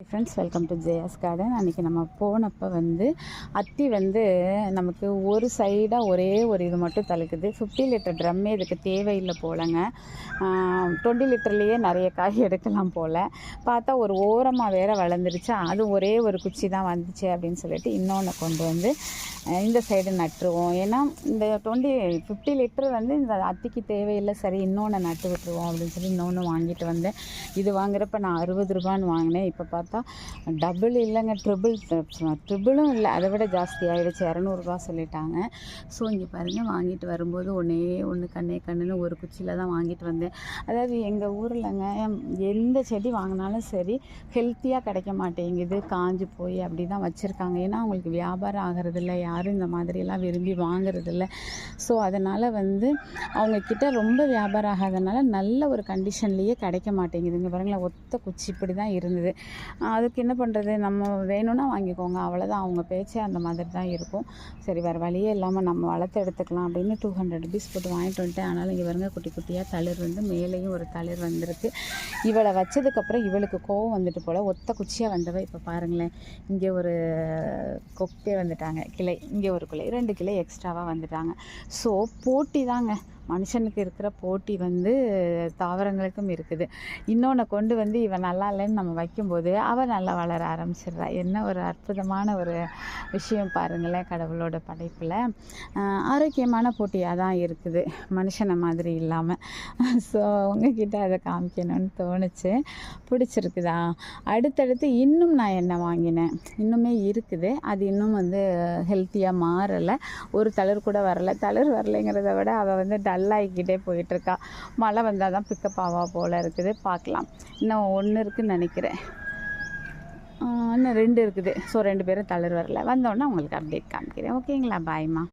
Friends, welcome to JS garden. அன்றைக்கி நம்ம போனப்போ அத்தி நமக்கு ஒரு சைடாக ஒரே ஒரு இது மட்டும் தழுக்குது. 50 லிட்டர் ட்ரம்மே இதுக்கு தேவையில்லை போலங்க. 20 லிட்டர்லேயே நிறைய காய் எடுக்கலாம் போல். பார்த்தா ஒரு ஓரமாக வேற வளர்ந்துருச்சா, அது ஒரே ஒரு குச்சி தான் வந்துச்சு அப்படின்னு சொல்லிட்டு இன்னொன்று கொண்டு இந்த சைடு நட்டுருவோம். ஏன்னா இந்த 50 லிட்டர் இந்த அத்திக்கு தேவையில்லை, சரி இன்னொன்று நட்டு விட்டுருவோம் அப்படின்னு சொல்லி இன்னொன்று வாங்கிட்டு வந்தேன். இது வாங்குறப்ப நான் 60 ரூபான்னு வாங்கினேன். இப்போ பார்த்தா டபுள் இல்லைங்க, ட்ரிபிளும் இல்லை, அதை விட ஜாஸ்தி ஆகிடுச்சு. 200 சொல்லிட்டாங்க. ஸோ இங்கே பாருங்கள், வாங்கிட்டு வரும்போது ஒன்று கண்ணுன்னு ஒரு குச்சியில் தான் வாங்கிட்டு வந்தேன். அதாவது எங்கள் ஊரில்ங்க எந்த செடி வாங்கினாலும் சரி ஹெல்த்தியாக கிடைக்க மாட்டேங்குது, காஞ்சு போய் அப்படி தான் வச்சுருக்காங்க. ஏன்னா அவங்களுக்கு வியாபாரம் ஆகிறதில்ல, யாரும் இந்த மாதிரியெல்லாம் விரும்பி வாங்குறதில்ல. ஸோ அதனால் அவங்கக்கிட்ட ரொம்ப வியாபாரம் ஆகாதனால நல்ல ஒரு கண்டிஷன்லேயே கிடைக்க மாட்டேங்குதுங்க. பாருங்களேன், ஒத்த குச்சி இப்படி தான் இருந்தது. அதுக்கு என்ன பண்ணுறது, நம்ம வேணும்னா வாங்கிக்கோங்க, அவ்வளோதான். அவங்க பேச்சே அந்த மாதிரி தான் இருக்கும். சரி, வேறு வழியே இல்லாமல் நம்ம வளர்த்து எடுத்துக்கலாம் அப்படின்னு 200 ருபீஸ் போட்டு வாங்கிட்டு வந்துட்டேன். ஆனாலும் இங்கே பாருங்க, குட்டி குட்டியாக தளிர் மேலேயும் ஒரு தளிர் வந்திருக்கு. இவளை வச்சதுக்கப்புறம் இவளுக்கு கோவம் வந்துட்டு போல். ஒத்த குச்சியாக வந்தவ இப்போ பாருங்களேன், இங்கே ஒரு கொக்கே வந்துட்டாங்க, கிளை இங்கே ஒரு கிளை, 2 கிளை எக்ஸ்ட்ராவாக வந்துட்டாங்க. ஸோ போட்டி தாங்க, மனுஷனுக்கு இருக்கிற போட்டி தாவரங்களுக்கும் இருக்குது. இன்னொன்று கொண்டு இவன் நல்லா இல்லைன்னு நம்ம வைக்கும்போது அவள் நல்லா வளர ஆரம்பிச்சிடுறா. என்ன ஒரு அற்புதமான ஒரு விஷயம் பாருங்களேன், கடவுளோட படைப்பில். ஆரோக்கியமான போட்டியாக தான் இருக்குது, மனுஷனை மாதிரி இல்லாமல். ஸோ உங்ககிட்ட அதை காமிக்கணும்னு தோணுச்சு. பிடிச்சிருக்குதா? அடுத்தடுத்து இன்னும் நான் என்ன வாங்கினேன், இன்னுமே இருக்குது. அது இன்னும் ஹெல்த்தியாக மாறலை. ஒரு தளிர் கூட வரலை. தளிர் வரலைங்கிறத விட அவள் டல்லாகிக்கிட்டே போயிட்டுருக்கா. மழை வந்தால் தான் பிக்கப் ஆவா போல் இருக்குது. பார்க்கலாம். இன்னும் 1 இருக்குதுன்னு நினைக்கிறேன், இன்னும் 2 இருக்குது. ஸோ 2 பேரும் தளிர் வரல. வந்தோடனே உங்களுக்கு அப்டேட் காமிக்கிறேன். ஓகேங்களா? பாய்மா.